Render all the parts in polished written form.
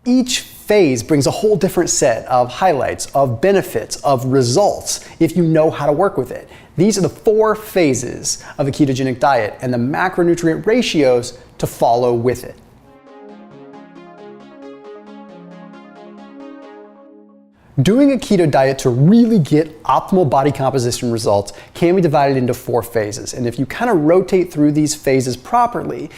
Each phase brings a whole different set of highlights, of benefits, of results if you know how to work with it. These are the 4 phases of the ketogenic diet and the macronutrient ratios to follow with it. Doing a keto diet to really get optimal body composition results can be divided into 4 phases. And if you kind of rotate through these phases properly,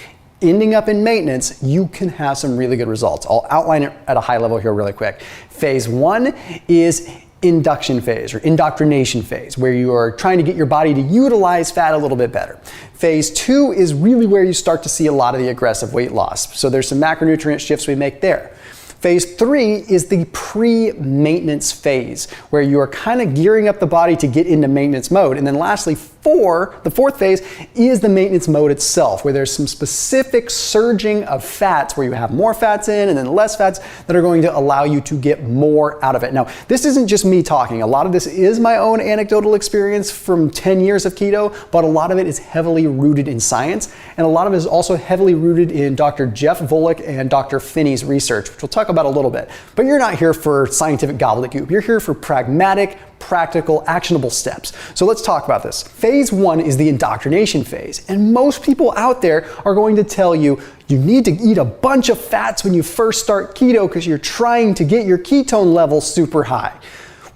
ending up in maintenance, you can have some really good results. I'll outline it at a high level here really quick. Phase 1 is induction phase or indoctrination phase, where you are trying to get your body to utilize fat a little bit better. Phase 2 is really where you start to see a lot of the aggressive weight loss. So there's some macronutrient shifts we make there. Phase 3 is the pre-maintenance phase, where you are kind of gearing up the body to get into maintenance mode. And then lastly, the 4th phase is the maintenance mode itself, where there's some specific surging of fats, where you have more fats in and then less fats that are going to allow you to get more out of it. Now, this isn't just me talking. A lot of this is my own anecdotal experience from 10 years of keto, but a lot of it is heavily rooted in science, and a lot of it is also heavily rooted in Dr. Jeff Volek and Dr. Phinney's research, which we'll talk about a little bit. But you're not here for scientific gobbledygook. You're here for pragmatic, practical, actionable steps. So let's talk about this. Phase 1 is the indoctrination phase. And most people out there are going to tell you, you need to eat a bunch of fats when you first start keto because you're trying to get your ketone levels super high.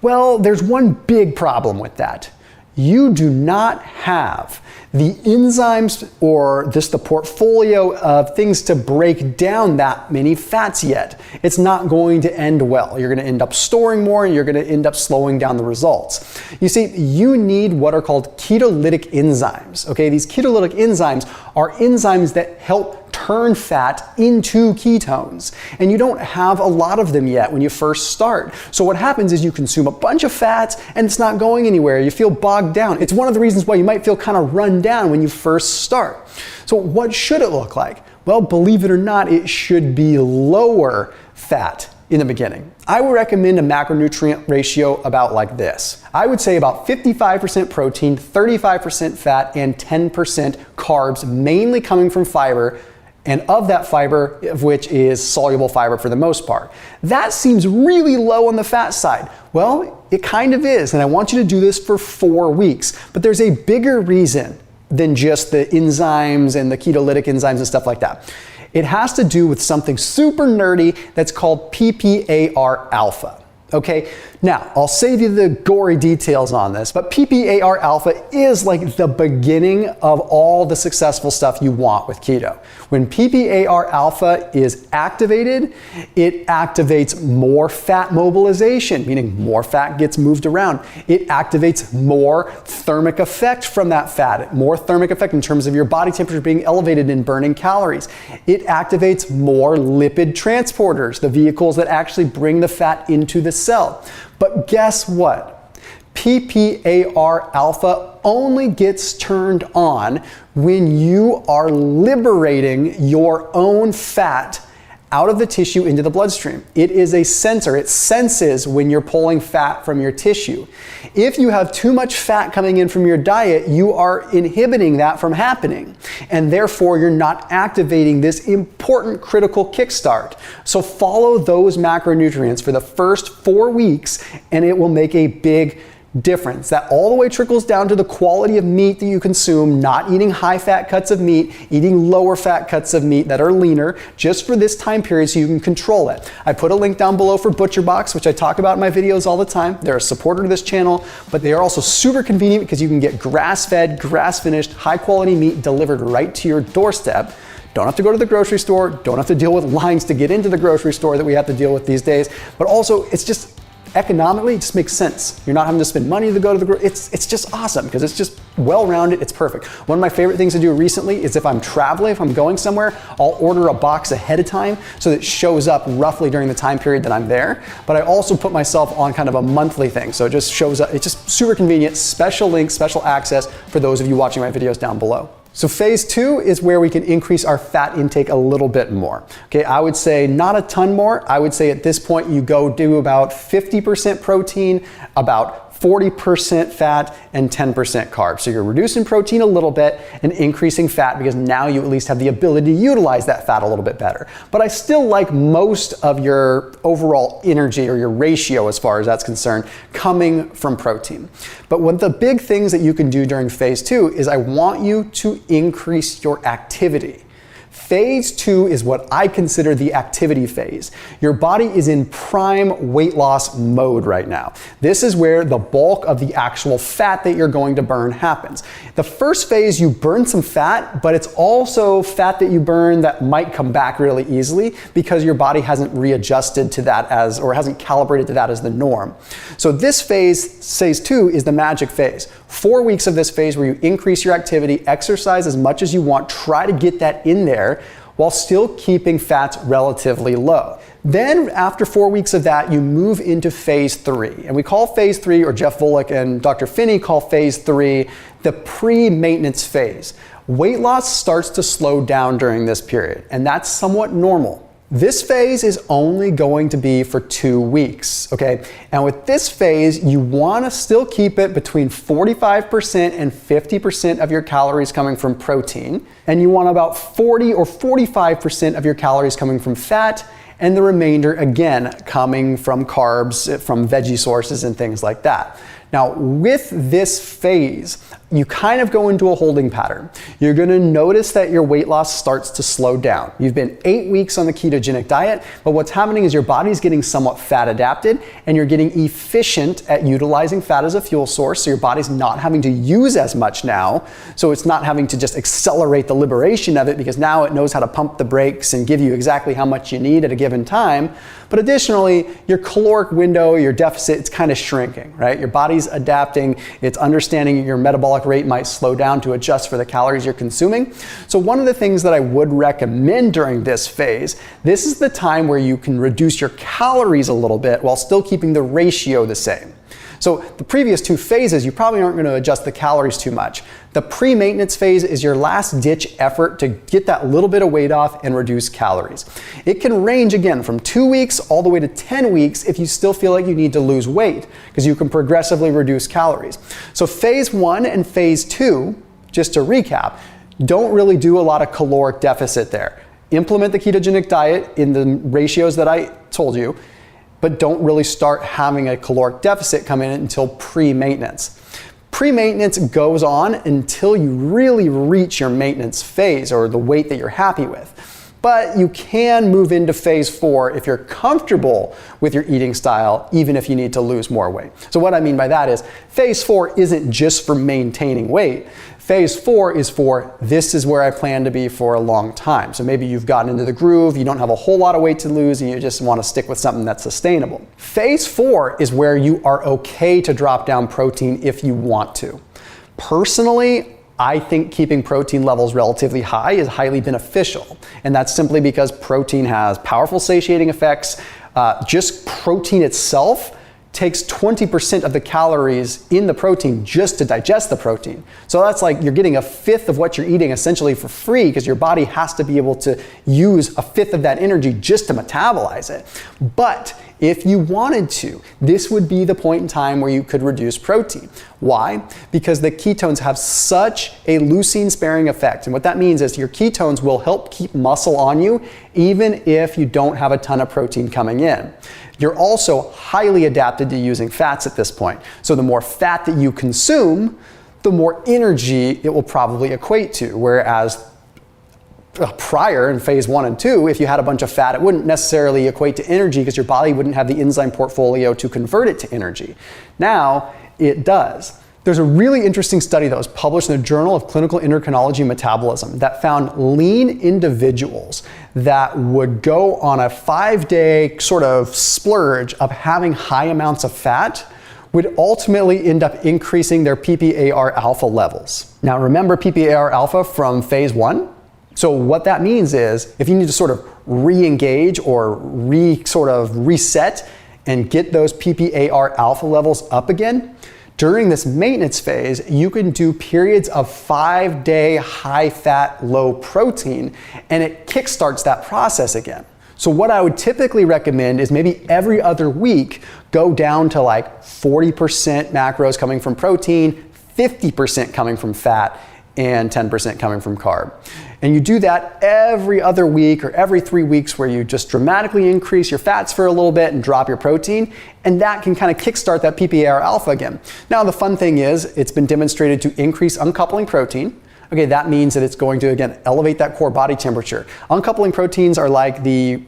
Well, there's one big problem with that. You do not have the enzymes or just the portfolio of things to break down that many fats yet. It's not going to end well. You're going to end up storing more and you're going to end up slowing down the results. You see, you need what are called ketolytic enzymes. Okay, these ketolytic enzymes are enzymes that help turn fat into ketones. And you don't have a lot of them yet when you first start. So what happens is you consume a bunch of fats and it's not going anywhere. You feel bogged down. It's one of the reasons why you might feel kind of run down when you first start. So what should it look like? Well, believe it or not, it should be lower fat in the beginning. I would recommend a macronutrient ratio about like this. I would say about 55% protein, 35% fat, and 10% carbs, mainly coming from fiber, and of that fiber, of which is soluble fiber for the most part. That seems really low on the fat side. Well, it kind of is, and I want you to do this for 4 weeks. But there's a bigger reason than just the enzymes and the ketolytic enzymes and stuff like that. It has to do with something super nerdy that's called PPAR alpha. Okay, now I'll save you the gory details on this, but PPAR alpha is like the beginning of all the successful stuff you want with keto. When PPAR alpha is activated, it activates more fat mobilization, meaning more fat gets moved around. It activates more thermic effect from that fat, more thermic effect in terms of your body temperature being elevated and burning calories. It activates more lipid transporters, the vehicles that actually bring the fat into the cell. But guess what? PPAR alpha only gets turned on when you are liberating your own fat out of the tissue into the bloodstream. It is a sensor. It senses when you're pulling fat from your tissue. If you have too much fat coming in from your diet, you are inhibiting that from happening. And therefore, you're not activating this important critical kickstart. So follow those macronutrients for the first 4 weeks, and it will make a big difference. That all the way trickles down to the quality of meat that you consume, not eating high fat cuts of meat, eating lower fat cuts of meat that are leaner, just for this time period so you can control it. I put a link down below for ButcherBox, which I talk about in my videos all the time. They're a supporter of this channel, but they are also super convenient because you can get grass-fed, grass-finished, high-quality meat delivered right to your doorstep. Don't have to go to the grocery store, don't have to deal with lines to get into the grocery store that we have to deal with these days, but also it's just economically, it just makes sense. You're not having to spend money to go to the grocery. It's just awesome because it's just well-rounded. It's perfect. One of my favorite things to do recently is if I'm traveling, if I'm going somewhere, I'll order a box ahead of time so that it shows up roughly during the time period that I'm there. But I also put myself on kind of a monthly thing. So it just shows up. It's just super convenient. Special links, special access for those of you watching my videos down below. So phase 2 is where we can increase our fat intake a little bit more. Okay, I would say not a ton more. I would say at this point you go do about 50% protein, about 40% fat and 10% carbs. So you're reducing protein a little bit and increasing fat because now you at least have the ability to utilize that fat a little bit better. But I still like most of your overall energy or your ratio as far as that's concerned coming from protein. But one of the big things that you can do during phase 2 is I want you to increase your activity. Phase 2 is what I consider the activity phase. Your body is in prime weight loss mode right now. This is where the bulk of the actual fat that you're going to burn happens. The first phase, you burn some fat, but it's also fat that you burn that might come back really easily because your body hasn't readjusted to that or hasn't calibrated to that as the norm. So this phase 2, is the magic phase. 4 weeks of this phase where you increase your activity, exercise as much as you want, try to get that in there while still keeping fats relatively low. Then after 4 weeks of that, you move into phase 3. And we call phase 3, or Jeff Volek and Dr. Phinney call phase 3, the pre-maintenance phase. Weight loss starts to slow down during this period, and that's somewhat normal. This phase is only going to be for 2 weeks, okay? And with this phase, you want to still keep it between 45% and 50% of your calories coming from protein, and you want about 40 or 45% of your calories coming from fat, and the remainder, again, coming from carbs, from veggie sources and things like that. Now, with this phase, you kind of go into a holding pattern. You're going to notice that your weight loss starts to slow down. You've been 8 weeks on the ketogenic diet, but what's happening is your body's getting somewhat fat adapted and you're getting efficient at utilizing fat as a fuel source, so your body's not having to use as much now, so it's not having to just accelerate the liberation of it because now it knows how to pump the brakes and give you exactly how much you need at a given time. But additionally, your caloric window, your deficit, it's kind of shrinking, right? Your body's adapting, it's understanding your metabolic rate might slow down to adjust for the calories you're consuming. So one of the things that I would recommend during this phase, this is the time where you can reduce your calories a little bit while still keeping the ratio the same. So the previous 2 phases, you probably aren't going to adjust the calories too much. The pre-maintenance phase is your last ditch effort to get that little bit of weight off and reduce calories. It can range again from 2 weeks all the way to 10 weeks if you still feel like you need to lose weight, because you can progressively reduce calories. So phase 1 and phase 2, just to recap, don't really do a lot of caloric deficit there. Implement the ketogenic diet in the ratios that I told you, but don't really start having a caloric deficit come in until pre-maintenance. Pre-maintenance goes on until you really reach your maintenance phase or the weight that you're happy with. But you can move into phase 4 if you're comfortable with your eating style, even if you need to lose more weight. So what I mean by that is phase 4 isn't just for maintaining weight. Phase 4 is for, this is where I plan to be for a long time. So maybe you've gotten into the groove, you don't have a whole lot of weight to lose, and you just want to stick with something that's sustainable. Phase 4 is where you are okay to drop down protein if you want to. Personally, I think keeping protein levels relatively high is highly beneficial. And that's simply because protein has powerful satiating effects. Just protein itself takes 20% of the calories in the protein just to digest the protein. So that's like you're getting a fifth of what you're eating essentially for free because your body has to be able to use a fifth of that energy just to metabolize it. But if you wanted to, this would be the point in time where you could reduce protein. Why? Because the ketones have such a leucine sparing effect. And what that means is your ketones will help keep muscle on you even if you don't have a ton of protein coming in. You're also highly adapted to using fats at this point. So the more fat that you consume, the more energy it will probably equate to. Whereas prior in phase 1 and 2, if you had a bunch of fat, it wouldn't necessarily equate to energy because your body wouldn't have the enzyme portfolio to convert it to energy. Now it does. There's a really interesting study that was published in the Journal of Clinical Endocrinology and Metabolism that found lean individuals that would go on a 5-day sort of splurge of having high amounts of fat would ultimately end up increasing their PPAR alpha levels. Now remember PPAR alpha from phase 1? So what that means is if you need to sort of re-engage or reset and get those PPAR alpha levels up again, during this maintenance phase, you can do periods of 5-day high fat, low protein, and it kickstarts that process again. So what I would typically recommend is maybe every other week go down to like 40% macros coming from protein, 50% coming from fat, and 10% coming from carb. And you do that every other week or every 3 weeks, where you just dramatically increase your fats for a little bit and drop your protein, and that can kind of kickstart that PPAR alpha again. Now the fun thing is, it's been demonstrated to increase uncoupling protein. Okay, that means that it's going to, again, elevate that core body temperature. Uncoupling proteins are like the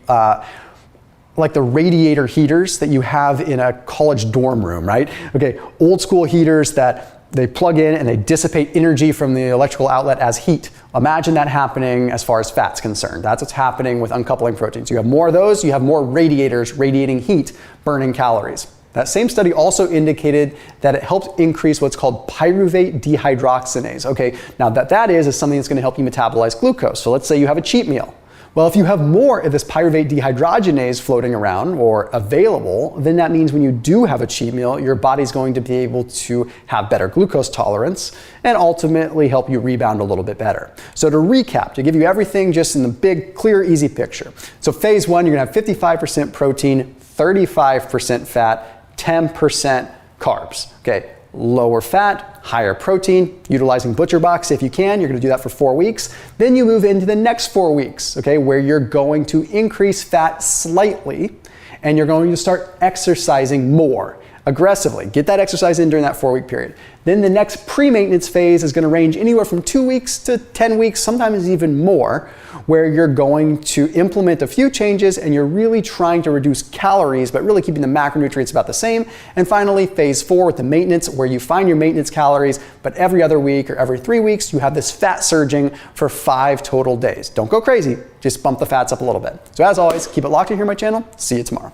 radiator heaters that you have in a college dorm room, right? Okay, old school heaters that they plug in and they dissipate energy from the electrical outlet as heat. Imagine that happening as far as fat's concerned. That's what's happening with uncoupling proteins. You have more of those, you have more radiators radiating heat, burning calories. That same study also indicated that it helps increase what's called pyruvate dehydrogenase. Okay, now that is something that's going to help you metabolize glucose. So let's say you have a cheat meal. Well, if you have more of this pyruvate dehydrogenase floating around or available, then that means when you do have a cheat meal, your body's going to be able to have better glucose tolerance and ultimately help you rebound a little bit better. So to recap, to give you everything just in the big, clear, easy picture. So phase 1, you're gonna have 55% protein, 35% fat, 10% carbs. Okay. Lower fat, higher protein, utilizing ButcherBox if you can. You're going to do that for 4 weeks. Then you move into the next 4 weeks, okay, where you're going to increase fat slightly and you're going to start exercising more aggressively. Get that exercise in during that 4-week period. Then the next pre-maintenance phase is going to range anywhere from 2 weeks to 10 weeks, sometimes even more, where you're going to implement a few changes and you're really trying to reduce calories, but really keeping the macronutrients about the same. And finally, phase 4 with the maintenance, where you find your maintenance calories, but every other week or every 3 weeks, you have this fat surging for 5 total days. Don't go crazy, just bump the fats up a little bit. So as always, keep it locked in here on my channel. See you tomorrow.